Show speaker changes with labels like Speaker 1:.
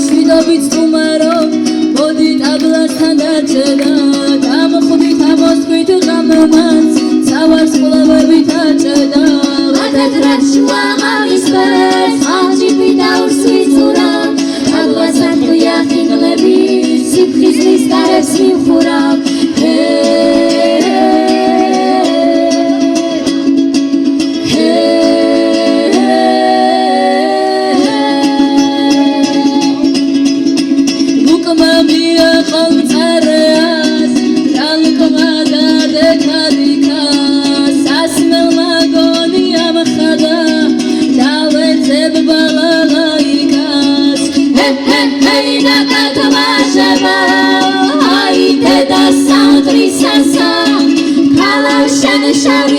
Speaker 1: შვიდობით სტუმარო მოდი ტაბლასთან დაჭერა დამხვდით ამოსქვით ღამმაც სავარს ყლავებით აჭერა
Speaker 2: გადაგრად შუა ღამის ფერს ხალჭიფი დაუსვიწურა ტაბლასთან ხვია ხინლები სიფხიზლის გარებს მივხურა Said,